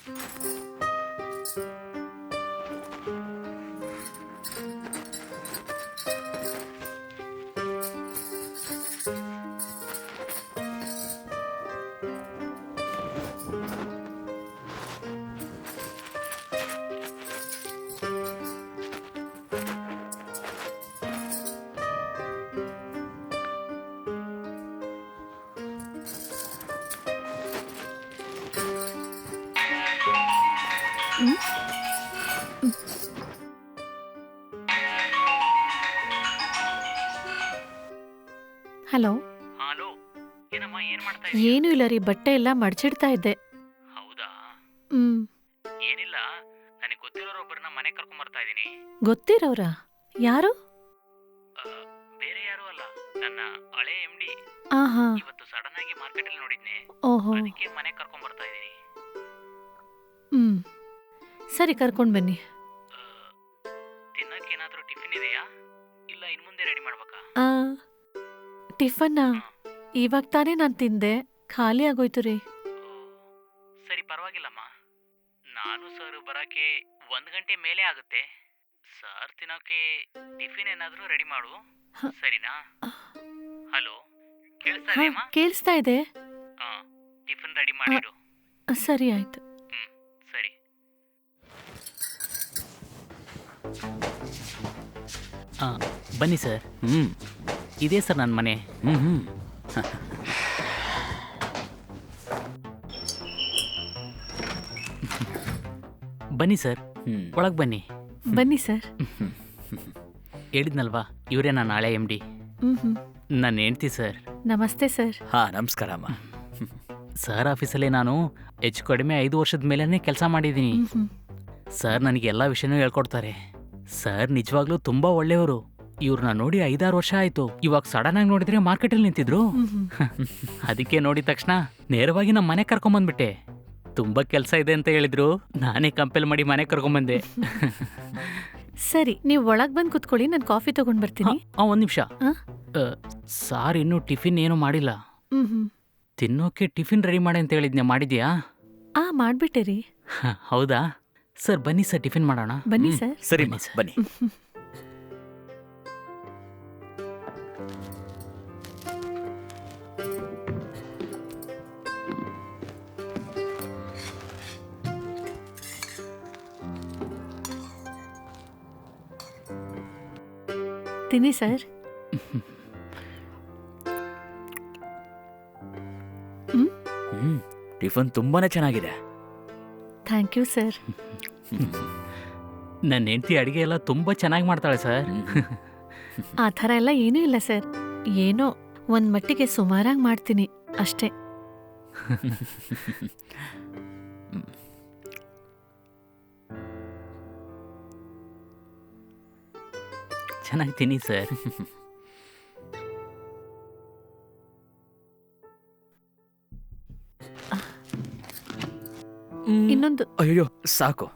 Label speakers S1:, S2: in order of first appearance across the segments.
S1: Hello.
S2: Hello, ಏನಮ್ಮ ಏನ್ ಮಾಡ್ತಾ
S1: ಏನೂ ಇಲ್ಲ ರೀ, ಬಟ್ಟೆ ಎಲ್ಲ ಮಡ್ಚಿಡ್ತಾ ಇದ್ದೆ.
S2: ಹೌದಾ?
S1: ಹ್ಮ್.
S2: ಏನಿಲ್ಲ, ನನಗೆ ಗೊತ್ತಿರೋರೊಬ್ಬರನ್ನ ಮನೆ ಕರ್ಕೊಂಡ್ ಬರ್ತಾ ಇದೀನಿ.
S1: ಗೊತ್ತಿರೋರಾ? ಯಾರು?
S2: ಬೇರೆ ಯಾರು ಅಲ್ಲ, ನನ್ನ ಹಳೆ MD.
S1: ಆಹಾ.
S2: ಇವತ್ತು ಸಡನ್ ಆಗಿ ಮಾರ್ಕೆಟ್ ಅಲ್ಲಿ ನೋಡಿದ್ನೆ,
S1: ಓಹೋ.
S2: ಅದಕ್ಕೆ ಮನೆ ಕರ್ಕೊಂಡ್ ಬರ್ತಾ ಇದೀನಿ.
S1: ಹ್ಮ್, ಸರಿ, ಕರ್ಕೊಂಡ್ ಬನ್ನಿ.
S2: ತಿನ್ನಕ್ಕೆ ಏನಾದ್ರೂ ಟಿಫಿನ್ ಇದೆಯಾ, ಇಲ್ಲ ಇನ್ ಮುಂದೆ ರೆಡಿ ಮಾಡ್ಬೇಕಾ?
S1: ಟಿಫನ್ನ ಇವಾಗ ತಾನೇ ನಾನು ತಿಂದೆ, ಖಾಲಿ ಆಗೋಯ್ತು ರೀ.
S2: ಸರಿ, ಪರವಾಗಿಲ್ಲಮ್ಮ. ನಾನು ಸರ್ ಬರಕ್ಕೆ 1 ಗಂಟೆ ಮೇಲೆ ಆಗುತ್ತೆ. ಸರ್ ತಿನ್ನೋಕೆ ಟಿಫಿನ್ ಏನಾದ್ರೂ ರೆಡಿ ಮಾಡು, ಸರಿನಾ? ಹಲೋ, ಕೇಳಿಸ್ತಾ
S1: ಹಾ,
S2: ಇದೆಯಮ್ಮ?
S1: ಕೇಳಿಸ್ತಾ ಇದೆ.
S2: ಟಿಫಿನ್ ರೆಡಿ ಮಾಡಿಡು.
S1: ಸರಿ, ಆಯ್ತು.
S2: ಸರಿ. ಬನ್ನಿ ಸರ್. ಇದೇ ಸರ್ ನನ್ನ ಮನೆ. ಬನ್ನಿ ಸರ್, ಒಳಗೆ ಬನ್ನಿ.
S1: ಬನ್ನಿ ಸರ್.
S2: ಹೇಳಿದ್ನಲ್ವಾ, ಇವರೇ ನಾನು ನಾಳೆ MD. ನನ್ನ ಹೆಂಡ್ತಿ ಸರ್.
S1: ನಮಸ್ತೆ ಸರ್.
S3: ನಮಸ್ಕಾರ ಅಮ್ಮ.
S2: ಸರ್ ಆಫೀಸಲ್ಲೇ ನಾನು ಹೆಚ್ಚು ಕಡಿಮೆ 5 ವರ್ಷದ ಮೇಲೇ ಕೆಲಸ ಮಾಡಿದ್ದೀನಿ. ಸರ್ ನನಗೆ ಎಲ್ಲ ವಿಷಯನೂ ಹೇಳ್ಕೊಡ್ತಾರೆ. ಸರ್ ನಿಜವಾಗ್ಲೂ ತುಂಬಾ ಒಳ್ಳೆಯವರು. ಇವ್ರನ್ನ ನೋಡಿ 5-6 ವರ್ಷ ಆಯ್ತು. ಇವಾಗ ಸಡನ್ ಆಗಿ ನೋಡಿದ್ರೆ ಮಾರ್ಕೆಟಲ್ಲಿ ನಿಂತಿದ್ರು. ಅದಕ್ಕೆ ನೋಡಿದ ತಕ್ಷಣ ನೇರವಾಗಿ ನಮ್ಮ ಮನೆ ಕರ್ಕೊಂಬಂದ್ಬಿಟ್ಟೆ. ತುಂಬಾ ಕೆಲಸ ಇದೆ ಅಂತ ಹೇಳಿದ್ರು, ನಾನೇ ಕಂಪೇಲ್ ಮಾಡಿ ಮನೆ ಕರ್ಕೊಂಬಂದೆ.
S1: ಸರಿ, ನೀವು ಒಳಗ್ ಬಂದು ಕುತ್ಕೊಳ್ಳಿ, ನಾನು ಕಾಫಿ ತಗೊಂಡ್ ಬರ್ತೀನಿ.
S2: 1 ನಿಮಿಷ. ಸಾರ್ ಇನ್ನೂ ಟಿಫಿನ್ ಏನು ಮಾಡಿಲ್ಲ. ತಿನ್ನೋಕೆ ಟಿಫಿನ್ ರೆಡಿ ಮಾಡಿ ಅಂತ ಹೇಳಿದ್ನೆ, ಮಾಡಿದ್ಯಾ?
S1: ಮಾಡ್ಬಿಟ್ಟೆ ರೀ.
S2: ಹೌದಾ ಸರ್, ಬನ್ನಿ ಸರ್, ಟಿಫಿನ್ ಮಾಡೋಣ.
S1: ಬನ್ನಿ ಸರ್.
S3: ಸರಿ ಬನ್ನಿ.
S1: ತಿನ್ನಿ ಸರ್.
S3: ಟಿಫನ್ ತುಂಬಾನೇ ಚೆನ್ನಾಗಿದೆ.
S1: Thank you sir.
S2: ನನ್ನ ಹೆಂಡತಿ ಅಡುಗೆ ಎಲ್ಲ ತುಂಬಾ ಚೆನ್ನಾಗಿ ಮಾಡ್ತಾಳೆ ಸರ್.
S1: ಆ ಥರ ಎಲ್ಲ ಏನೂ ಇಲ್ಲ ಸರ್, ಏನೋ ಒಂದ್ ಮಟ್ಟಿಗೆ ಸುಮಾರಾಗಿ ಮಾಡ್ತೀನಿ ಅಷ್ಟೇ.
S2: ಚೆನ್ನಾಗಿ ತಿನ್ನಿ ಸರ್.
S1: ಇನ್ನೊಂದು.
S3: ಅಯ್ಯೋ, ಸಾಕು.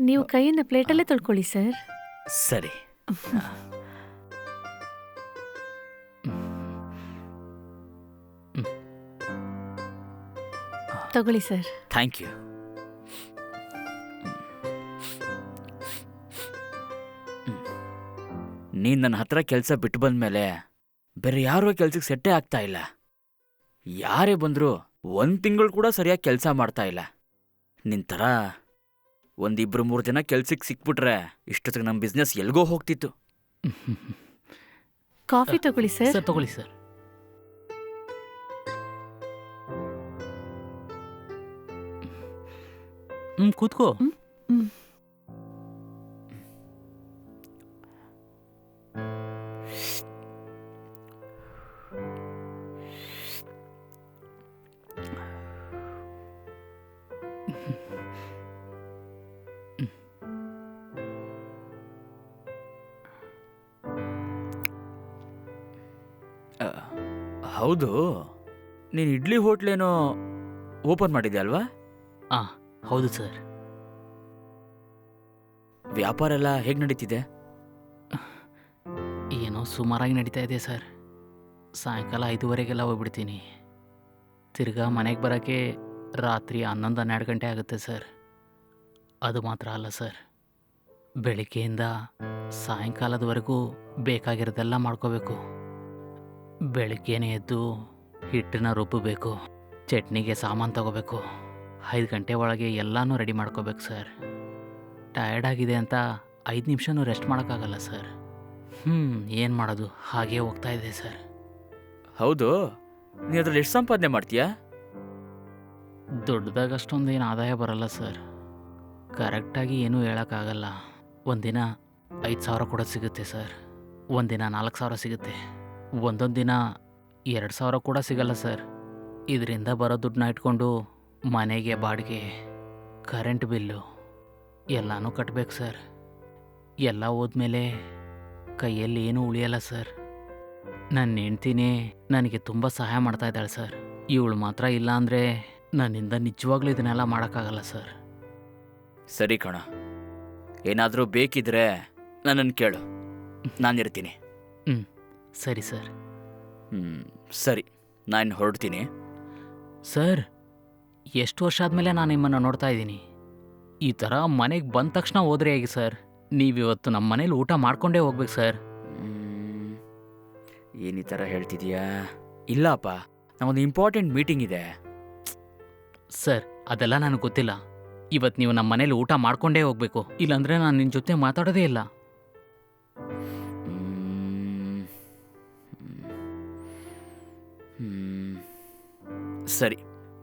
S1: ನೀವು ಕೈಯಿಂದ ಪ್ಲೇಟಲ್ಲೇ ತೊಳ್ಕೊಳ್ಳಿ ಸರ್.
S3: ಸರಿ.
S1: ತಗೊಳ್ಳಿ ಸರ್.
S3: Thank you. ನೀನು ನನ್ನ ಹತ್ರ ಕೆಲಸ ಬಿಟ್ಟು ಬಂದಮೇಲೆ ಬೇರೆ ಯಾರೋ ಕೆಲ್ಸಕ್ಕೆ ಸೆಟ್ಟೇ ಆಗ್ತಾ ಇಲ್ಲ. ಯಾರೇ ಬಂದರೂ 1 ತಿಂಗಳು ಕೂಡ ಸರಿಯಾಗಿ ಕೆಲಸ ಮಾಡ್ತಾ ಇಲ್ಲ. ನಿನ್ನ ಥರ 1-2-3 ಜನ ಕೆಲ್ಸಕ್ಕೆ ಸಿಕ್ಬಿಟ್ರೆ ಇಷ್ಟೊತ್ತಿಗೆ ನಮ್ಮ ಬಿಸ್ನೆಸ್ ಎಲ್ಗೋ ಹೋಗ್ತಿತ್ತು.
S1: ಕಾಫಿ ತಗೊಳ್ಳಿ ಸರ್.
S2: ಸರ್ ತಗೊಳ್ಳಿ ಸರ್. ಕೂತ್ಕೋ.
S3: ಹೌದು, ನೀನು ಇಡ್ಲಿ ಹೋಟ್ಲೇನೋ ಓಪನ್ ಮಾಡಿದ್ಯಾ ಅಲ್ವಾ?
S2: ಹೌದು ಸರ್.
S3: ವ್ಯಾಪಾರ ಎಲ್ಲ ಹೇಗೆ ನಡೀತಿದೆ?
S2: ಏನೋ ಸುಮಾರಾಗಿ ನಡೀತಾ ಇದೆ ಸರ್. ಸಾಯಂಕಾಲ 5:30ಗೆಲ್ಲ ಹೋಗ್ಬಿಡ್ತೀನಿ. ತಿರ್ಗಾ ಮನೆಗೆ ಬರೋಕ್ಕೆ ರಾತ್ರಿ 11-12 ಗಂಟೆ ಆಗುತ್ತೆ ಸರ್. ಅದು ಮಾತ್ರ ಅಲ್ಲ ಸರ್, ಬೆಳಿಗ್ಗೆಯಿಂದ ಸಾಯಂಕಾಲದವರೆಗೂ ಬೇಕಾಗಿರೋದೆಲ್ಲ ಮಾಡ್ಕೋಬೇಕು. ಬೆಳಿಗ್ಗೆನೇ ಎದ್ದು ಹಿಟ್ಟನ್ನ ರುಬ್ಬಬೇಕು, ಚಟ್ನಿಗೆ ಸಾಮಾನು ತಗೋಬೇಕು, 5 ಗಂಟೆ ಒಳಗೆ ಎಲ್ಲನೂ ರೆಡಿ ಮಾಡ್ಕೋಬೇಕು ಸರ್. ಟಯರ್ಡ್ ಆಗಿದೆ ಅಂತ 5 ನಿಮಿಷನೂ ರೆಸ್ಟ್ ಮಾಡೋಕ್ಕಾಗಲ್ಲ ಸರ್. ಏನು ಮಾಡೋದು, ಹಾಗೇ ಹೋಗ್ತಾ ಇದೆ ಸರ್.
S3: ಹೌದು, ನೀನು ಅದ್ರಲ್ಲಿ ಎಷ್ಟು ಸಂಪಾದನೆ ಮಾಡ್ತೀಯಾ?
S2: ದೊಡ್ಡದಾಗ ಅಷ್ಟೊಂದೇನು ಆದಾಯ ಬರಲ್ಲ ಸರ್. ಕರೆಕ್ಟಾಗಿ ಏನೂ ಹೇಳೋಕ್ಕಾಗಲ್ಲ. ಒಂದಿನ 5,000 ಕೂಡ ಸಿಗುತ್ತೆ ಸರ್, ಒಂದಿನ 4,000 ಸಿಗುತ್ತೆ, ಒಂದೊಂದು ದಿನ 2,000 ಕೂಡ ಸಿಗಲ್ಲ ಸರ್. ಇದರಿಂದ ಬರೋ ದುಡ್ಡನ್ನ ಇಟ್ಕೊಂಡು ಮನೆಗೆ ಬಾಡಿಗೆ, ಕರೆಂಟ್ ಬಿಲ್ಲು ಎಲ್ಲನೂ ಕಟ್ಟಬೇಕು ಸರ್. ಎಲ್ಲ ಹೋದ್ಮೇಲೆ ಕೈಯಲ್ಲಿ ಏನೂ ಉಳಿಯಲ್ಲ ಸರ್. ನನ್ನ ಹೆಂಡ್ತಿನೇ ನನಗೆ ತುಂಬ ಸಹಾಯ ಮಾಡ್ತಾ ಇದ್ದಾಳೆ ಸರ್. ಇವಳು ಮಾತ್ರ ಇಲ್ಲ ಅಂದರೆ ನನ್ನಿಂದ ನಿಜವಾಗ್ಲೂ ಇದನ್ನೆಲ್ಲ ಮಾಡೋಕ್ಕಾಗಲ್ಲ ಸರ್.
S3: ಸರಿ ಕಣ, ಏನಾದರೂ ಬೇಕಿದ್ರೆ ನನ್ನನ್ನು ಕೇಳು, ನಾನಿರ್ತೀನಿ.
S2: ಸರಿ ಸರ್.
S3: ಸರಿ, ನಾನು ಹೊರಡ್ತೀನಿ.
S2: ಸರ್, ಎಷ್ಟು ವರ್ಷ ಆದಮೇಲೆ ನಾನು ನಿಮ್ಮನ್ನು ನೋಡ್ತಾ ಇದ್ದೀನಿ. ಈ ಥರ ಮನೆಗೆ ಬಂದ ತಕ್ಷಣ ಹೋದ್ರೆ ಹೇಗೆ ಸರ್? ನೀವಿವತ್ತು ನಮ್ಮ ಮನೇಲಿ ಊಟ ಮಾಡ್ಕೊಂಡೇ ಹೋಗ್ಬೇಕು ಸರ್.
S3: ಏನು ಈ ಥರ ಹೇಳ್ತಿದೀಯಾ? ಇಲ್ಲಪ್ಪ, ನಮ್ಮೊಂದು ಇಂಪಾರ್ಟೆಂಟ್ ಮೀಟಿಂಗ್ ಇದೆ.
S2: ಸರ್, ಅದೆಲ್ಲ ನನಗೆ ಗೊತ್ತಿಲ್ಲ. ಇವತ್ತು ನೀವು ನಮ್ಮ ಮನೇಲಿ ಊಟ ಮಾಡ್ಕೊಂಡೇ ಹೋಗ್ಬೇಕು, ಇಲ್ಲಾಂದರೆ ನಾನು ನಿನ್ನ ಜೊತೆ ಮಾತಾಡೋದೇ ಇಲ್ಲ.
S3: ಸರಿ,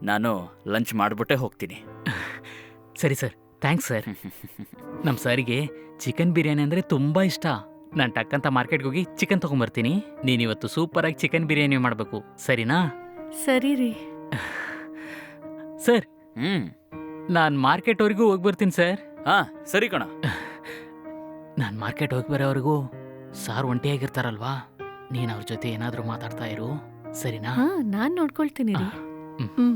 S3: ನಾನು ಲಂಚ್ ಮಾಡಿಬಿಟ್ಟೆ ಹೋಗ್ತೀನಿ.
S2: ಸರಿ ಸರ್, ಥ್ಯಾಂಕ್ಸ್ ಸರ್. ನಮ್ಮ ಸರಿಗೆ ಚಿಕನ್ ಬಿರಿಯಾನಿ ಅಂದರೆ ತುಂಬ ಇಷ್ಟ. ನಾನು ಟಕ್ಕಂತ ಮಾರ್ಕೆಟ್ಗೆ ಹೋಗಿ ಚಿಕನ್ ತೊಗೊಂಬರ್ತೀನಿ. ನೀನಿವತ್ತು ಸೂಪರಾಗಿ ಚಿಕನ್ ಬಿರಿಯಾನಿ ಮಾಡಬೇಕು, ಸರಿನಾ?
S1: ಸರಿ ರೀ.
S2: ಸರ್, ನಾನು ಮಾರ್ಕೆಟ್ವರೆಗೂ ಹೋಗಿ ಬರ್ತೀನಿ ಸರ್.
S3: ಹಾಂ, ಸರಿ ಕಣ.
S2: ನಾನು ಮಾರ್ಕೆಟ್ ಹೋಗಿ ಬರೋವರೆಗೂ ಸಾರ್ ಒಂಟಿಯಾಗಿರ್ತಾರಲ್ವಾ, ನೀನು ಅವ್ರ ಜೊತೆ ಏನಾದರೂ ಮಾತಾಡ್ತಾ ಇರು, ಸರಿನಾ?
S1: ಹಾ, ನಾನ್ ನೋಡ್ಕೊಳ್ತೀನಿ ರೀ. ಹ್ಮ್.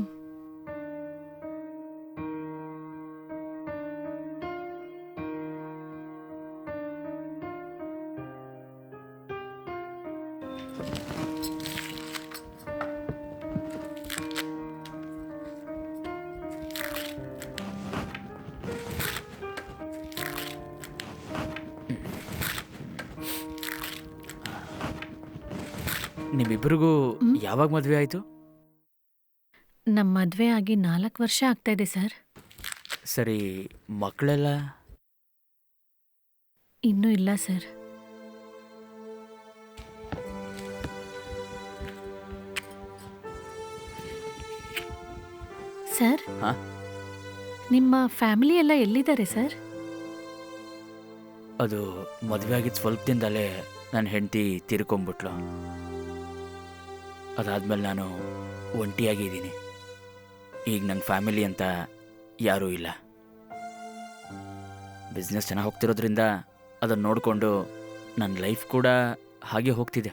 S3: ನಿಮ್ಮಿಬ್ಬರಿಗೂ ಯಾವಾಗ ಮದುವೆ ಆಯಿತು?
S1: ನಮ್ಮ ಮದ್ವೆ ಆಗಿ 4 ವರ್ಷ ಆಗ್ತಾ ಇದೆ ಸರ್.
S3: ಸರಿ, ಮಕ್ಕಳೆಲ್ಲ?
S1: ಇನ್ನೂ ಇಲ್ಲ ಸರ್. ಸರ್,
S3: ಹಾ?
S1: ನಿಮ್ಮ ಫ್ಯಾಮಿಲಿ ಎಲ್ಲ ಎಲ್ಲಿದ್ದಾರೆ ಸರ್?
S3: ಅದು ಮದುವೆ ಆಗಿದ್ದು ಸ್ವಲ್ಪ ದಿನದಲ್ಲೇ ನನ್ನ ಹೆಂಡತಿ ತೀರ್ಕೊಂಬಿಟ್ಲು. ಅದಾದ್ಮೇಲೆ ನಾನು ಒಂಟಿಯಾಗಿದ್ದೀನಿ. ಈಗ ನನ್ನ ಫ್ಯಾಮಿಲಿ ಅಂತ ಯಾರೂ ಇಲ್ಲ. ಬಿಸ್ನೆಸ್ ಚೆನ್ನಾಗಿ ಹೋಗ್ತಿರೋದ್ರಿಂದ ಅದನ್ನು ನೋಡಿಕೊಂಡು ನನ್ನ ಲೈಫ್ ಕೂಡ ಹಾಗೆ ಹೋಗ್ತಿದೆ.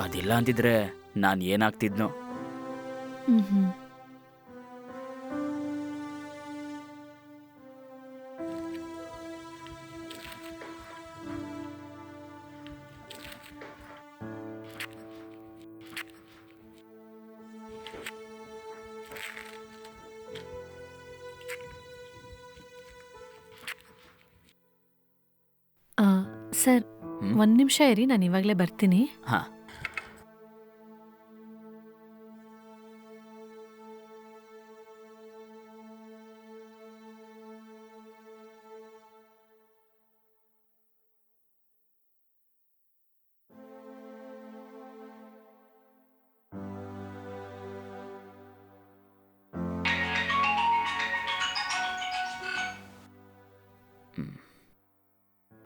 S3: ಅದಿಲ್ಲ ಅಂತಿದ್ರೆ ನಾನು ಏನಾಗ್ತಿದ್ನೋ.
S1: ಹ್ಮ್. ಸರ್, 1 ನಿಮಿಷ ಇರಿ, ನಾನು ಇವಾಗಲೇ ಬರ್ತೀನಿ.
S3: ಹಾಂ.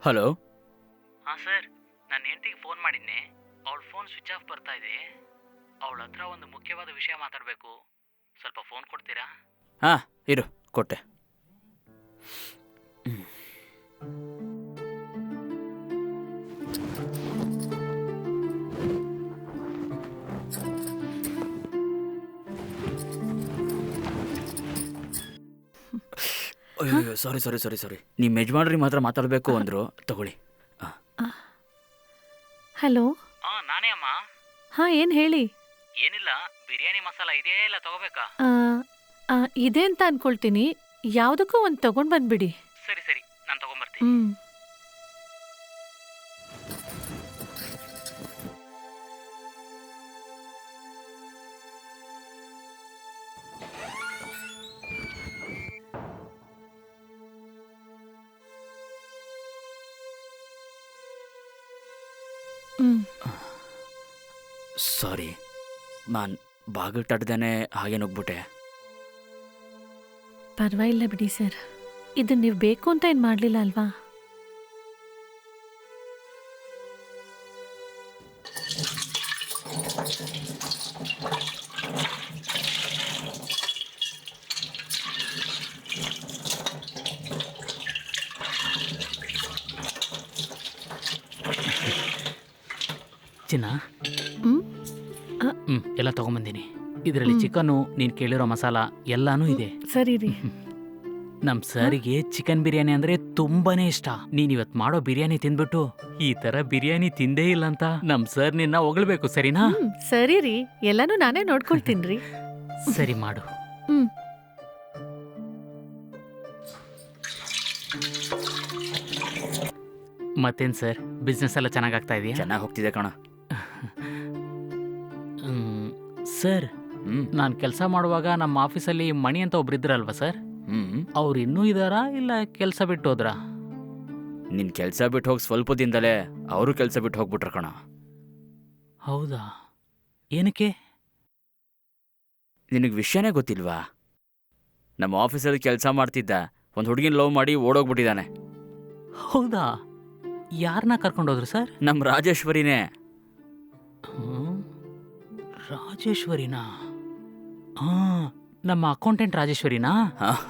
S3: ಹಲೋ.
S2: ಹಾಂ ಸರ್, ನಾನು ಹೆಂಡತಿಗೆ ಫೋನ್ ಮಾಡಿದ್ದೆ. ಅವಳ ಫೋನ್ ಸ್ವಿಚ್ ಆಫ್ ಬರ್ತಾ ಇದೆ. ಅವಳ ಹತ್ರ ಒಂದು ಮುಖ್ಯವಾದ ವಿಷಯ ಮಾತಾಡಬೇಕು. ಸ್ವಲ್ಪ ಫೋನ್ ಕೊಡ್ತೀರಾ?
S3: ಹಾಂ, ಇರು, ಕೊಟ್ಟೆ. ಅಯ್ಯೋ ಸಾರಿ ಸಾರಿ ಸಾರಿ ಸಾರಿ ನಿಮ್ಮ ಯಜಮಾನ್ರಿಗೆ ಮಾತ್ರ ಮಾತಾಡಬೇಕು ಅಂದರು. ತಗೊಳ್ಳಿ.
S1: ಹಲೋ.
S2: ನಾನೇ ಅಮ್ಮ.
S1: ಹಾಂ, ಏನು ಹೇಳಿ.
S2: ಏನಿಲ್ಲ, ಬಿರಿಯಾನಿ ಮಸಾಲ ಇದೆಯಾ ಇಲ್ಲ ತಗೋಬೇಕಾ?
S1: ಇದೆ ಅಂತ ಅನ್ಕೊಳ್ತೀನಿ. ಯಾವುದಕ್ಕೂ ಒಂದು ತಗೊಂಡು ಬಂದ್ಬಿಡಿ.
S2: ಸರಿ ಸರಿ, ನಾನು ತಗೊಂಬರ್ತೀನಿ.
S1: ಹ್ಞೂ.
S3: ಸಾರಿ, ನಾನು ಬಾಗಿಲು ತಟ್ಟದೇನೆ ಹಾಗೆ ನುಗ್ಬಿಟ್ಟೆ.
S1: ಪರವಾಗಿಲ್ಲ ಬಿಡಿ ಸರ್. ಇದನ್ನ ನೀವು ಬೇಕು ಅಂತ ಏನು ಮಾಡಲಿಲ್ಲ ಅಲ್ವಾ?
S2: ಚಿನ್ನ,
S1: ಹ್ಞೂ,
S2: ಎಲ್ಲ ತಗೊಂಬಂದಿನಿ. ಇದರಲ್ಲಿ ಚಿಕನ್ನು, ನೀನು ಕೇಳಿರೋ ಮಸಾಲ ಎಲ್ಲಾನು ಇದೆ.
S1: ಸರಿ ರೀ.
S2: ನಮ್ ಸರಿಗೆ ಚಿಕನ್ ಬಿರಿಯಾನಿ ಅಂದ್ರೆ ತುಂಬಾನೇ ಇಷ್ಟ. ನೀನ್ ಇವತ್ ಮಾಡೋ ಬಿರಿಯಾನಿ ತಿಂದ್ಬಿಟ್ಟು ಈ ತರ ಬಿರಿಯಾನಿ ತಿಂದೇ ಇಲ್ಲ ಅಂತ ನಮ್ ಸರ್ ನಿನ್ನ ಹೊಗಳ್ಬೇಕು, ಸರಿನಾ?
S1: ಸರಿ ರೀ, ಎಲ್ಲಾನು ನಾನೇ ನೋಡ್ಕೊಳ್ತೀನಿ.
S2: ಸರಿ ಮಾಡು.
S1: ಹ್ಮ್.
S2: ಮತ್ತೇನ್ ಸರ್, ಬಿಸ್ನೆಸ್ ಎಲ್ಲ ಚೆನ್ನಾಗಾಗ್ತಾ ಇದೆಯಾ?
S3: ಚೆನ್ನಾಗಿ ಹೋಗ್ತಿದೆ ಕಣ.
S2: ಸರ್, ನಾನು ಕೆಲಸ ಮಾಡುವಾಗ ನಮ್ಮ ಆಫೀಸಲ್ಲಿ ಮಣಿ ಅಂತ ಒಬ್ರು ಇದ್ರಲ್ವಾ ಸರ್? ಅವ್ರು ಇನ್ನೂ ಇದಾರಾ ಇಲ್ಲ ಕೆಲಸ ಬಿಟ್ಟು ಹೋದ್ರಾ?
S3: ನಿನ್ನ ಕೆಲಸ ಬಿಟ್ಟು ಹೋಗಿ ಸ್ವಲ್ಪ ದಿನದಲ್ಲೇ ಅವರು ಕೆಲಸ ಬಿಟ್ಟು ಹೋಗ್ಬಿಟ್ರ ಕಣ.
S2: ಹೌದಾ? ಏನಕ್ಕೆ?
S3: ನಿನಗೆ ವಿಷಯನೇ ಗೊತ್ತಿಲ್ವಾ? ನಮ್ಮ ಆಫೀಸಲ್ಲಿ ಕೆಲಸ ಮಾಡ್ತಿದ್ದ ಒಂದು ಹುಡುಗಿನ ಲವ್ ಮಾಡಿ ಓಡೋಗ್ಬಿಟ್ಟಿದ್ದಾನೆ.
S2: ಹೌದಾ? ಯಾರನ್ನ ಕರ್ಕೊಂಡೋದ್ರು ಸರ್?
S3: ನಮ್ಮ ರಾಜೇಶ್ವರಿನೇ.
S2: ರಾಜೇಶ್ವರಿನಾ? ನಮ್ಮ ಅಕೌಂಟೆಂಟ್ ರಾಜೇಶ್ವರಿನಾ?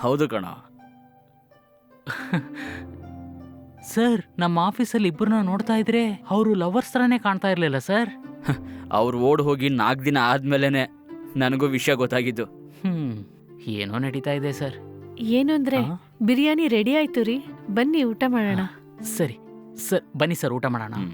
S3: ಹೌದು ಕಣ.
S2: ಸರ್, ನಮ್ಮ ಆಫೀಸಲ್ಲಿ ಇಬ್ಬರನ್ನ ನೋಡ್ತಾ ಇದ್ರೆ ಅವರು ಲವರ್ಸ್ ಥರನೇ ಕಾಣ್ತಾ ಇರ್ಲಿಲ್ಲ ಸರ್.
S3: ಅವ್ರು ಓಡ್ ಹೋಗಿ 4 ದಿನ ಆದ್ಮೇಲೆನೆ ನನಗೂ ವಿಷಯ ಗೊತ್ತಾಗಿದ್ದು.
S2: ಏನೋ ನಡೀತಾ ಇದೆ ಸರ್.
S1: ಏನು ಅಂದ್ರೆ ಬಿರಿಯಾನಿ ರೆಡಿ ಆಯ್ತು ರೀ, ಬನ್ನಿ ಊಟ ಮಾಡೋಣ.
S2: ಸರಿ ಸರ್, ಬನ್ನಿ ಸರ್, ಊಟ ಮಾಡೋಣ.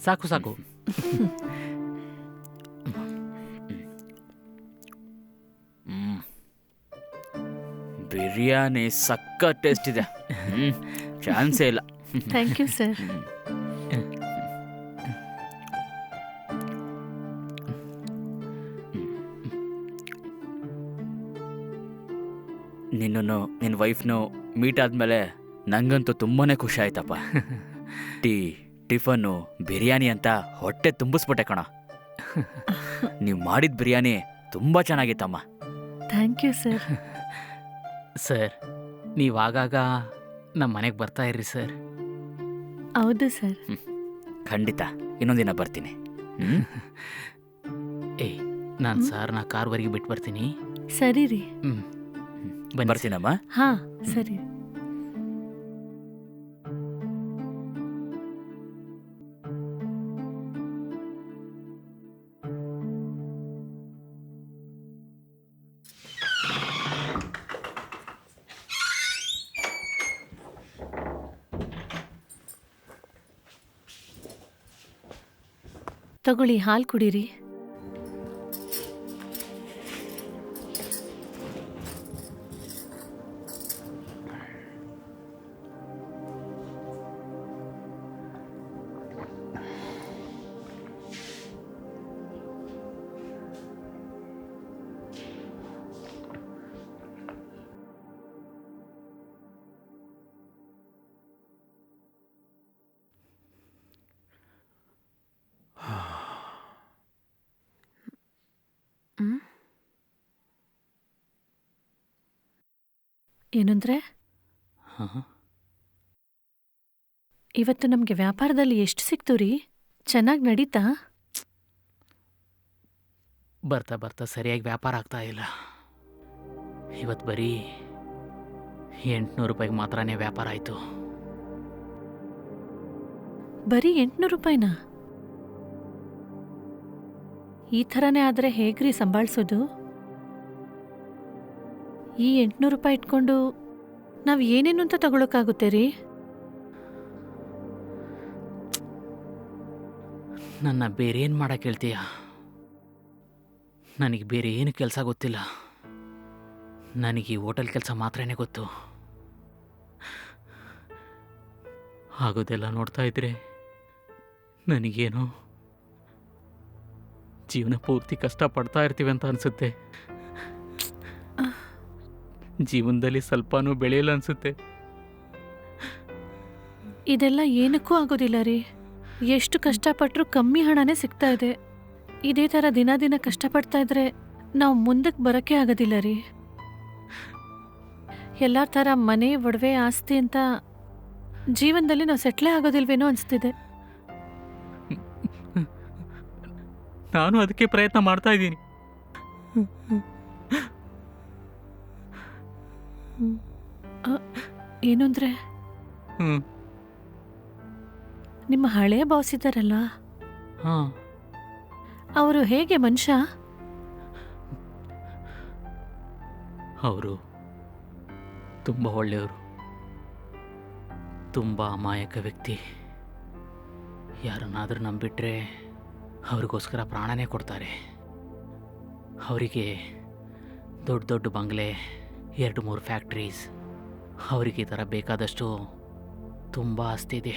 S2: ಸಾಕು ಸಾಕು.
S3: ಬಿರಿಯಾನಿ ಸಕ್ಕ ಟೇಸ್ಟ್ ಇದೆ. ಚಾನ್ಸೇ ಇಲ್ಲ.
S1: Thank you sir.
S3: ನಿನ್ನನ್ನು ನಿನ್ನ ವೈಫ್ನು ಮೀಟ್ ಆದಮೇಲೆ ನಂಗಂತೂ ತುಂಬಾ ಖುಷಿ ಆಯ್ತಪ್ಪ. ಟಿಫನ್ನು ಬಿರಿಯಾನಿ ಅಂತ ಹೊಟ್ಟೆ ತುಂಬಿಸ್ಬಿಟ್ಟೆ ಕಣ. ನೀವು ಮಾಡಿದ ಬಿರಿಯಾನಿ ತುಂಬ ಚೆನ್ನಾಗಿತ್ತಮ್ಮ.
S1: Thank you sir.
S2: ಸರ್, ನೀವು ಆಗಾಗ ನಮ್ಮ ಮನೆಗೆ ಬರ್ತಾ ಇರ್ರಿ ಸರ್.
S1: ಹೌದು ಸರ್.
S3: ಖಂಡಿತ ಇನ್ನೊಂದಿನ ಬರ್ತೀನಿ.
S2: ಏಯ್, ನಾನು ಸಾರ್ನ ಕಾರ್ವರೆಗೆ ಬಿಟ್ಟು ಬರ್ತೀನಿ.
S1: ಸರಿ ರೀ.
S3: ಬರ್ತೀನಮ್ಮ.
S1: ಹಾ, ಸರಿ. ತಗೊಳ್ಳಿ, ಹಾಲು ಕುಡೀರಿ. ಏನಂದ್ರೆ
S2: ಹಾಂ
S1: ಇವತ್ತು ನಮ್ಗೆ ವ್ಯಾಪಾರದಲ್ಲಿ ಎಷ್ಟು ಸಿಕ್ತು ರೀ? ಚೆನ್ನಾಗಿ ನಡೀತಾ?
S2: ಬರ್ತಾ ಬರ್ತಾ ಸರಿಯಾಗಿ ವ್ಯಾಪಾರ ಆಗ್ತಾ ಇಲ್ಲ. ಇವತ್ತು ಬರೀ 800 ರೂಪಾಯಿಗೆ ಮಾತ್ರನೇ ವ್ಯಾಪಾರ ಆಯಿತು.
S1: ಬರೀ 800 ರೂಪಾಯಿನಾ? ಈ ಥರನೇ ಆದರೆ ಹೇಗ್ರಿ ಸಂಭಾಳಿಸೋದು? ಈ 800 ರೂಪಾಯಿ ಇಟ್ಕೊಂಡು ನಾವು ಏನೇನು ಅಂತ ತಗೊಳಕ್ಕಾಗುತ್ತೆ ರೀ?
S2: ನನ್ನ ಬೇರೆ ಏನು ಮಾಡಕ್ಕೆ ಹೇಳ್ತೀಯ? ನನಗೆ ಬೇರೆ ಏನು ಕೆಲಸ ಗೊತ್ತಿಲ್ಲ. ನನಗೆ ಈ ಹೋಟೆಲ್ ಕೆಲಸ ಮಾತ್ರನೇ ಗೊತ್ತು. ಆಗೋದೆಲ್ಲ ನೋಡ್ತಾ ಇದ್ರೆ ನನಗೇನೋ ಜೀವನ ಪೂರ್ತಿ ಕಷ್ಟಪಡ್ತಾ ಇರ್ತೀವಿ ಅಂತ ಅನಿಸುತ್ತೆ. ಜೀವನದಲ್ಲಿ ಸ್ವಲ್ಪನೂ ಬೆಳೆಯಲ್ಲ ಅನಿಸುತ್ತೆ.
S1: ಇದೆಲ್ಲ ಏನಕ್ಕೂ ಆಗೋದಿಲ್ಲ ರೀ. ಎಷ್ಟು ಕಷ್ಟಪಟ್ಟರೂ ಕಮ್ಮಿ ಹಣನೇ ಸಿಗ್ತಾ ಇದೆ. ಇದೇ ಥರ ದಿನ ದಿನ ಕಷ್ಟಪಡ್ತಾ ಇದ್ರೆ ನಾವು ಮುಂದಕ್ಕೆ ಬರೋಕ್ಕೆ ಆಗೋದಿಲ್ಲ ರೀ. ಎಲ್ಲ ಥರ ಮನೆ ಒಡವೆ ಆಸ್ತಿ ಅಂತ ಜೀವನದಲ್ಲಿ ನಾವು ಸೆಟ್ಲೇ ಆಗೋದಿಲ್ವೇನೋ ಅನಿಸ್ತಿದೆ.
S2: ನಾನು ಅದಕ್ಕೆ ಪ್ರಯತ್ನ ಮಾಡ್ತಾ ಇದ್ದೀನಿ.
S1: ಏನು ಅಂದರೆ ನಿಮ್ಮ ಹಳೆ ಬಾಸ್ ಇದ್ದಾರಲ್ಲ,
S2: ಹಾಂ,
S1: ಅವರು ಹೇಗೆ ಮನುಷ್ಯ?
S2: ಅವರು ತುಂಬ ಒಳ್ಳೆಯವರು, ತುಂಬ ಅಮಾಯಕ ವ್ಯಕ್ತಿ. ಯಾರನ್ನಾದರೂ ನಂಬಿಟ್ರೆ ಅವ್ರಿಗೋಸ್ಕರ ಪ್ರಾಣನೇ ಕೊಡ್ತಾರೆ. ಅವರಿಗೆ ದೊಡ್ಡ ದೊಡ್ಡ ಬಂಗ್ಲೆ, 2-3 ಫ್ಯಾಕ್ಟ್ರೀಸ್, ಅವರಿಗೆ ಈ ಥರ ಬೇಕಾದಷ್ಟು ತುಂಬ ಆಸ್ತಿ ಇದೆ.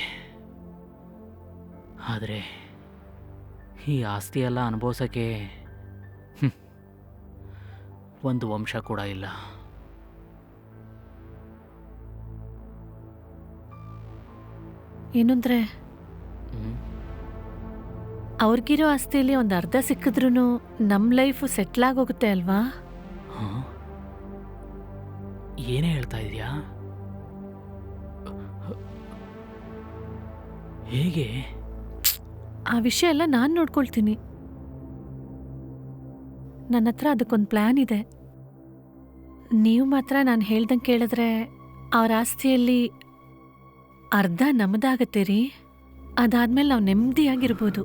S2: ಆದರೆ ಈ ಆಸ್ತಿ ಎಲ್ಲ ಅನುಭವಿಸೋಕ್ಕೆ ಒಂದು ವಂಶ ಕೂಡ ಇಲ್ಲ.
S1: ಏನಂದ್ರೆ ಅವ್ರಿಗಿರೋ ಆಸ್ತಿಯಲ್ಲಿ ಒಂದು ಅರ್ಧ ಸಿಕ್ಕಿದ್ರೂ ನಮ್ಮ ಲೈಫು ಸೆಟ್ಲ್ ಆಗೋಗುತ್ತೆ ಅಲ್ವಾ?
S2: ಹಾಂ, ಏನೇ ಹೇಳ್ತಾ ಇದೆಯಾ? ಹೇಗೆ?
S1: ಆ ವಿಷಯ ಎಲ್ಲ ನಾನು ನೋಡ್ಕೊಳ್ತೀನಿ. ನನ್ನ ಹತ್ರ ಅದಕ್ಕೊಂದು ಪ್ಲ್ಯಾನ್ ಇದೆ. ನೀವು ಮಾತ್ರ ನಾನು ಹೇಳ್ದಂಗೆ ಕೇಳಿದ್ರೆ ಅವ್ರ ಆಸ್ತಿಯಲ್ಲಿ ಅರ್ಧ ನಮ್ಮದಾಗತ್ತೆ ರೀ. ಅದಾದ್ಮೇಲೆ ನಾವು ನೆಮ್ಮದಿಯಾಗಿರ್ಬೋದು.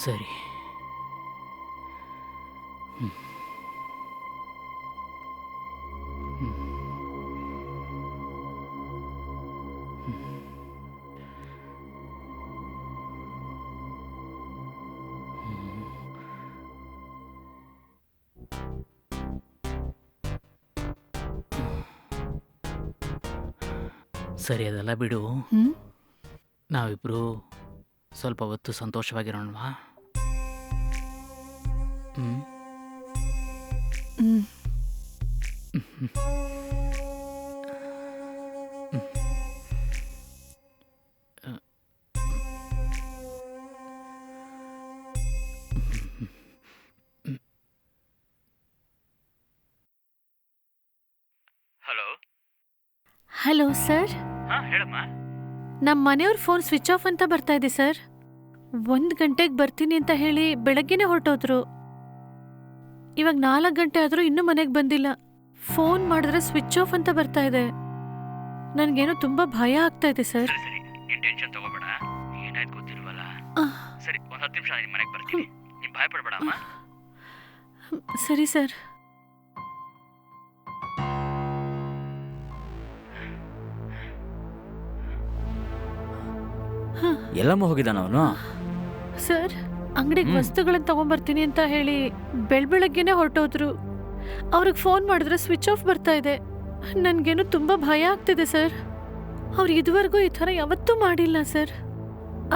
S2: ಸರಿ. ಸರಿ, ಅದೆಲ್ಲ ಬಿಡು. ನಾವಿಬ್ರು ಸ್ವಲ್ಪ ಹೊತ್ತು ಸಂತೋಷವಾಗಿರೋಣವಾ? ಹಲೋ.
S1: Hello sir.
S2: ಹಾಂ, ಹೇಳಮ್ಮ.
S1: ನಮ್ಮ ಮನೆಯವ್ರ ಫೋನ್ ಸ್ವಿಚ್ ಆಫ್ ಅಂತ ಬರ್ತಾ ಇದೆ ಸರ್. 1 ಗಂಟೆಗೆ ಬರ್ತೀನಿ ಅಂತ ಹೇಳಿ ಬೆಳಗ್ಗೆನೆ ಹೊರಟೋದ್ರು. ಇವಾಗ 4 ಗಂಟೆ ಆದರೂ ಇನ್ನೂ ಮನೆಗೆ ಬಂದಿಲ್ಲ. ಫೋನ್ ಮಾಡಿದ್ರೆ ಸ್ವಿಚ್ ಆಫ್ ಅಂತ ಬರ್ತಾ ಇದೆ. ನನಗೇನೋ ತುಂಬಾ ಭಯ ಆಗ್ತಾ ಇದೆ ಸರ್.
S2: ಸರಿ, ನೀನು ಟೆನ್ಷನ್ ತಗೋಬೇಡ. ಏನಾಯ್ತು ಗೊತ್ತಿಲ್ವಲ್ಲ. ಸರಿ, ಒಂದು 10 ನಿಮಿಷ ನಿಮ್ಮ ಮನೆಗೆ ಬರ್ತೀನಿ. ನೀನು ಭಯ ಪಡಬೇಡ ಅಮ್ಮ.
S1: ಸರಿ ಸರ್.
S3: ಎಲ್ಲಮ್ಮ ಹೋಗಿದ್ದಾನ ಅವನು?
S1: ಸರ್, ಅಂಗಡಿಗೆ ವಸ್ತುಗಳನ್ನ ತಗೊಂಬರ್ತೀನಿ ಅಂತ ಹೇಳಿ ಬೆಳಗ್ಗೆನೆ ಹೊರಟೋದ್ರು. ಅವ್ರಿಗೆ ಫೋನ್ ಮಾಡಿದ್ರೆ ಸ್ವಿಚ್ ಆಫ್ ಬರ್ತಾ ಇದೆ. ನನಗೇನು ತುಂಬ ಭಯ ಆಗ್ತಿದೆ ಸರ್. ಅವ್ರು ಇದುವರೆಗೂ ಈ ಥರ ಯಾವತ್ತೂ ಮಾಡಿಲ್ಲ ಸರ್.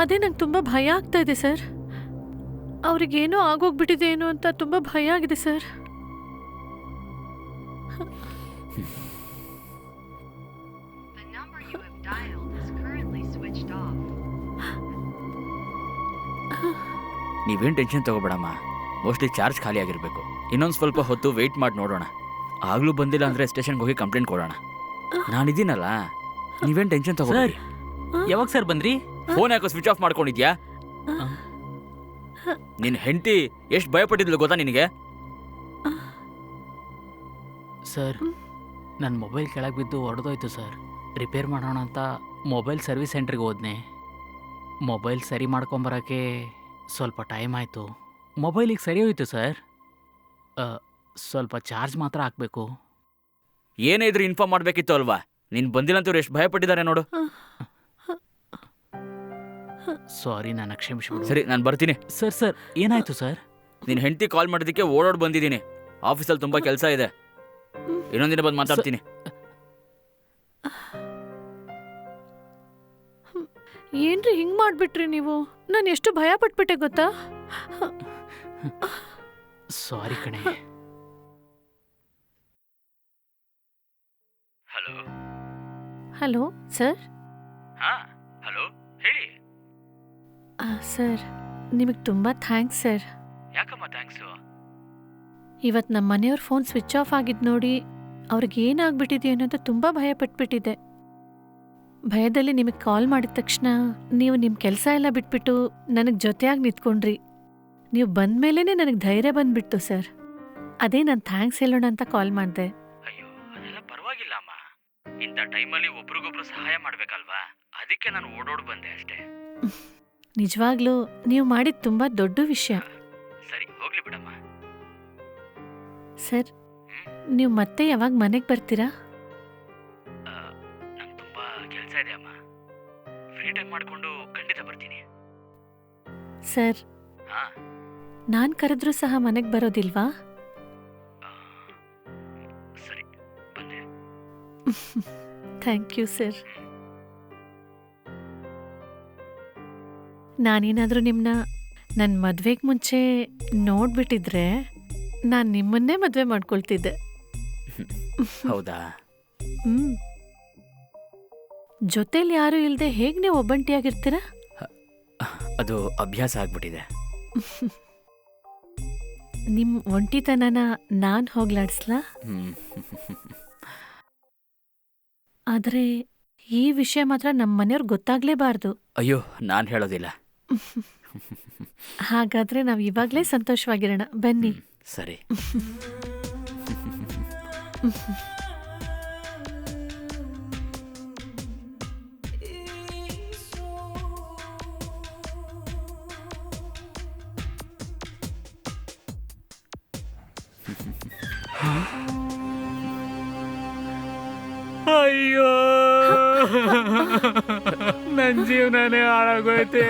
S1: ಅದೇ ನಂಗೆ ತುಂಬ ಭಯ ಆಗ್ತಾ ಇದೆ ಸರ್. ಅವ್ರಿಗೇನೋ ಆಗೋಗ್ಬಿಟ್ಟಿದೆ ಏನೋ ಅಂತ ತುಂಬ ಭಯ ಆಗಿದೆ ಸರ್.
S3: ನೀವೇನು ಟೆನ್ಷನ್ ತಗೋಬೇಡಮ್ಮ. ಮೋಸ್ಟ್ಲಿ ಚಾರ್ಜ್ ಖಾಲಿ ಆಗಿರಬೇಕು. ಇನ್ನೊಂದು ಸ್ವಲ್ಪ ಹೊತ್ತು ವೆಯ್ಟ್ ಮಾಡಿ ನೋಡೋಣ. ಆಗಲೂ ಬಂದಿಲ್ಲ ಅಂದರೆ ಸ್ಟೇಷನ್ಗೆ ಹೋಗಿ ಕಂಪ್ಲೇಂಟ್ ಕೊಡೋಣ. ನಾನಿದ್ದೀನಲ್ಲ, ನೀವೇನು ಟೆನ್ಷನ್ ತಗೋಬೇಡಿ.
S2: ಯಾವಾಗ ಸರ್ ಬಂದ್ರಿ?
S3: ಫೋನ್ ಯಾಕೋ ಸ್ವಿಚ್ ಆಫ್ ಮಾಡ್ಕೊಂಡಿದ್ಯಾ? ನಿನ್ನ ಹೆಂಡತಿ ಎಷ್ಟು ಭಯಪಟ್ಟಿದ್ಲು ಗೊತ್ತಾ ನಿನಗೆ?
S2: ಸರ್, ನನ್ನ ಮೊಬೈಲ್ ಕೆಳಗೆ ಬಿದ್ದು ಹೊಡೆದೋಯ್ತು ಸರ್. ರಿಪೇರ್ ಮಾಡೋಣ ಅಂತ ಮೊಬೈಲ್ ಸರ್ವಿಸ್ ಸೆಂಟ್ರಿಗೆ ಹೋದ್ನೆ. ಮೊಬೈಲ್ ಸರಿ ಮಾಡ್ಕೊಂಬರೋಕ್ಕೆ ಸ್ವಲ್ಪ ಟೈಮ್ ಆಯಿತು. ಮೊಬೈಲಿಗೆ ಸರಿ ಹೋಯ್ತು ಸರ್. ಸ್ವಲ್ಪ ಚಾರ್ಜ್ ಮಾತ್ರ ಹಾಕಬೇಕು.
S3: ಏನೇ ಇದ್ರೂ ಇನ್ಫಾರ್ಮ್ ಮಾಡಬೇಕಿತ್ತು ಅಲ್ವಾ? ನೀನು ಬಂದಿಲ್ಲ ಅಂತವ್ರು ಎಷ್ಟು ಭಯಪಟ್ಟಿದ್ದಾರೆ ನೋಡು.
S2: ಸಾರಿ, ನಾನು ಕ್ಷಮಿಸ್ಬಿಡು.
S3: ಸರಿ, ನಾನು ಬರ್ತೀನಿ.
S2: ಸರ್ ಏನಾಯ್ತು ಸರ್?
S3: ನಿನ್ನ ಹೆಂಡತಿ ಕಾಲ್ ಮಾಡೋದಕ್ಕೆ ಓಡೋಡ್ ಬಂದಿದ್ದೀನಿ. ಆಫೀಸಲ್ಲಿ ತುಂಬ ಕೆಲಸ ಇದೆ. ಇನ್ನೊಂದಿನ ಬಂದು ಮಾತಾಡ್ತೀನಿ.
S1: ಏನ್ರಿ ಹಿಂಗ್ ಮಾಡ್ಬಿಟ್ರಿ ನೀವು? ನಾನು ಎಷ್ಟು ಭಯ ಪಟ್ಬಿಟ್ಟೆ ಗೊತ್ತಾ?
S2: ಸಾರಿ ಕಣೆ.
S3: ಹಲೋ.
S1: Hello sir.
S3: ಹಲೋ, ಹೇಳಿ.
S1: ಸರ್, ನಿಮಗೆ ತುಂಬ ಥ್ಯಾಂಕ್ಸ್ ಸರ್.
S3: ಯಾಕಮ್ಮ ಥ್ಯಾಂಕ್ಸು?
S1: ಇವತ್ತು ನಮ್ಮ ಮನೆಯವ್ರ ಫೋನ್ ಸ್ವಿಚ್ ಆಫ್ ಆಗಿದ್ದು ನೋಡಿ ಅವ್ರಿಗೆ ಏನಾಗ್ಬಿಟ್ಟಿದೆ ಅನ್ನೋದು ತುಂಬ ಭಯ ಪಟ್ಬಿಟ್ಟಿದೆ. ಭಯದಲ್ಲಿ ನಿಮಗೆ ಕಾಲ್ ಮಾಡಿದ ತಕ್ಷಣ ನೀವು ನಿಮ್ಮ ಕೆಲಸ ಎಲ್ಲ ಬಿಟ್ಬಿಟ್ಟು ನನಗೆ ಜೊತೆಯಾಗಿ ನಿಂತ್ಕೊಂಡ್ರಿ. ನೀವು ಬಂದಮೇಲೆ ನನಗೆ ಧೈರ್ಯ ಬಂದ್ಬಿಡ್ತು ಸರ್. ಅದೇ ನಾನು ಥ್ಯಾಂಕ್ಸ್ ಹೇಳೋಣ ಅಂತ ಕಾಲ್ ಮಾಡಿದೆ.
S3: ಅಯ್ಯೋ, ಅದೆಲ್ಲ ಪರವಾಗಿಲ್ಲ ಅಮ್ಮ. ಇಂಥ ಟೈಮಲ್ಲಿ ಒಬ್ರಿಗೊಬ್ರು ಸಹಾಯ ಮಾಡ್ಬೇಕಲ್ವಾ? ಅದಕ್ಕೆ ನಾನು ಓಡೋಡ್ ಬಂದೆ ಅಷ್ಟೇ.
S1: ನಿಜವಾಗ್ಲೂ ನೀವು ಮಾಡಿದ ತುಂಬ ದೊಡ್ಡ ವಿಷಯ.
S3: ಸರಿ, ಹೋಗ್ಲಿ ಬಿಡಮ್ಮ.
S1: ಸರ್, ನೀವು ಮತ್ತೆ ಯಾವಾಗ ಮನೆಗೆ ಬರ್ತೀರಾ?
S3: ನಂಗೆ ತುಂಬ ಕೆಲಸ ಇದೆ ಅಮ್ಮ. ಫ್ರೀ ಟೈಮ್ ಮಾಡಿಕೊಂಡು ಖಂಡಿತ ಬರ್ತೀನಿ.
S1: ಸರ್, ನಾನು ಕರೆದ್ರೂ ಸಹ ಮನೆಗೆ ಬರೋದಿಲ್ವಾ?
S3: ಸರಿ, ಬಂದೆ.
S1: Thank you sir. ನಾನೇನಾದರೂ ನಿಮ್ಮನ್ನ ನನ್ನ ಮದುವೆಗೆ ಮುಂಚೆ ನೋಡ್ಬಿಟ್ಟಿದ್ರೆ ನಾನು ನಿಮ್ಮನ್ನೇ ಮದುವೆ ಮಾಡ್ಕೊಳ್ತಿದ್ದೆ.
S3: ಹೌದಾ?
S1: ಜೊತೆಲಿ ಯಾರೂ ಇಲ್ಲದೆ ಹೇಗೆ ನೀವು ಒಬ್ಬಂಟಿಯಾಗಿರ್ತೀರಾ?
S3: ಅದು ಅಭ್ಯಾಸ ಆಗ್ಬಿಟ್ಟಿದೆ.
S1: ನಿಮ್ಮ ಒಂಟಿತನನ ನಾನು ಹೋಗ್ಲಾಡಿಸ್ಲಾ? ಆದರೆ ಈ ವಿಷಯ ಮಾತ್ರ ನಮ್ಮ ಮನೆಯವ್ರಿಗೆ ಗೊತ್ತಾಗ್ಲೇಬಾರ್ದು.
S3: ಅಯ್ಯೋ, ನಾನು ಹೇಳೋದಿಲ್ಲ.
S1: ಹಾಗಾದ್ರೆ ನಾವು ಇವಾಗಲೇ ಸಂತೋಷವಾಗಿರೋಣ, ಬನ್ನಿ.
S3: ಸರಿ.
S2: ಅಯ್ಯೋ, ನನ್ನ ಜೀವನನೇ ಹಾಳಾಗೋಯ್ತೆ.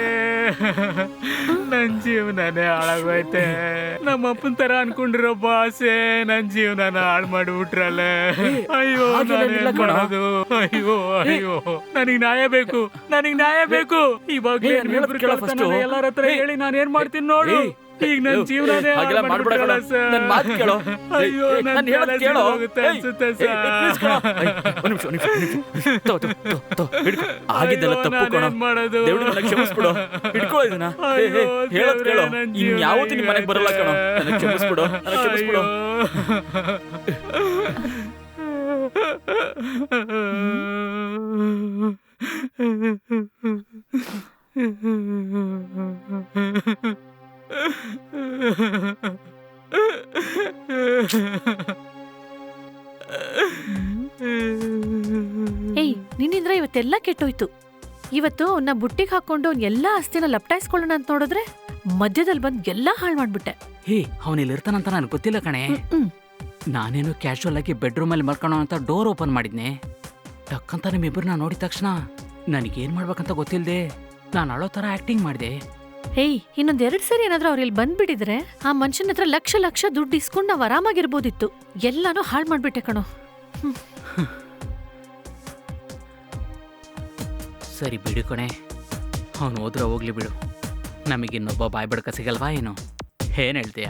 S2: ನಮ್ಮ ಅಪ್ಪನ ತರ ಅನ್ಕೊಂಡಿರೋ ಬಾಸೆ ನನ್ನ ಜೀವನನ ಹಾಳು ಮಾಡಿಬಿಟ್ರಲ್ಲ. ಅಯ್ಯೋ, ಮಾಡೋದು? ಅಯ್ಯೋ, ನನಗ್ ನ್ಯಾಯ ಬೇಕು. ಇವಾಗ ಎಲ್ಲರ ಹತ್ರ ಹೇಳಿ ನಾನು ಏನ್ ಮಾಡ್ತೀನಿ ನೋಡು. ಈಗ ನನ್ನ ಜೀವನನೇ ಮಾಡ್ಬಿಡಲ್ಲ ಸರ್. ಅಯ್ಯೋ, ಅನ್ಸುತ್ತೆ ಸರ್.
S3: ಆಗಿದ್ದೆಲ್ಲ ತಪ್ಪು ಕಣೋ. ದೇವ್ರು ಕ್ಷಮಿಸ್ಬಿಡು. ಹಿಡ್ಕೋ ಇದನ್ನ. ಹೇಳೋದ್ ಕೇಳೋ. ಇನ್ಯಾವತ್ತೂ ನಿಮ್ಮ ಮನೆಗೆ ಬರಲ್ಲ ಕಣೋ. ನನಗೆ ಕ್ಷಮಿಸ್ಬಿಡು.
S1: ಏಯ್, ನಿನ್ನಿಂದ್ರ ಇವತ್ತೆಲ್ಲ ಕೆಟ್ಟೋಯ್ತು. ಇವತ್ತು ನಾ ಬುಟ್ಟಿಗೆ ಹಾಕೊಂಡು ಎಲ್ಲ ಆಸ್ತಿನ ಲಪ್ಟಾಯಿಸ್ಕೊಳ್ಳೋಣ ಅಂತ ನೋಡಿದ್ರೆ ಮಧ್ಯದಲ್ಲಿ ಬಂದು ಎಲ್ಲ ಹಾಳು ಮಾಡ್ಬಿಟ್ಟೆ.
S2: ಹೇ, ಅವನಿಲ್ಲಿರ್ತಾನಂತ ನನಗೆ ಗೊತ್ತಿಲ್ಲ ಕಣೆ. ನಾನೇನು ಕ್ಯಾಶುವಲ್ ಆಗಿ ಬೆಡ್ರೂಮಲ್ಲಿ ಮಲ್ಕೊಳ್ಳೋ ಅಂತ ಡೋರ್ ಓಪನ್ ಮಾಡಿದ್ನೆ. ಟಕ್ಕಂತ ನಿಮ್ಮಿಬ್ಬರನ್ನ ನೋಡಿದ ತಕ್ಷಣ ನನಗೇನ್ ಮಾಡ್ಬೇಕಂತ ಗೊತ್ತಿಲ್ಲದೆ ನಾನು ಅಳೋ ಥರ ಆಕ್ಟಿಂಗ್ ಮಾಡಿದೆ.
S1: ಹೇಯ್, ಇನ್ನೊಂದೆರಡು ಸರಿ ಏನಾದ್ರೂ ಅವ್ರು ಇಲ್ಲಿ ಬಂದ್ಬಿಟ್ಟಿದ್ರೆ ಆ ಮನುಷ್ಯನ ಹತ್ರ ಲಕ್ಷ ದುಡ್ಡು ಇಸ್ಕೊಂಡು ನಾವು ಆರಾಮಾಗಿರ್ಬೋದಿತ್ತು. ಎಲ್ಲಾನು ಹಾಳು ಮಾಡ್ಬಿಟ್ಟೆ ಕಣೋ.
S2: ಸರಿ ಬಿಡು ಕಣೆ, ಅವನು ಹೋದ್ರೆ ಹೋಗ್ಲಿ ಬಿಡು. ನಮಗಿನ್ನೊಬ್ಬ ಬಾಯ್ ಬಡ್ಕ ಸಿಗಲ್ವಾ ಏನು? ಏನ್ ಹೇಳ್ತೀಯ?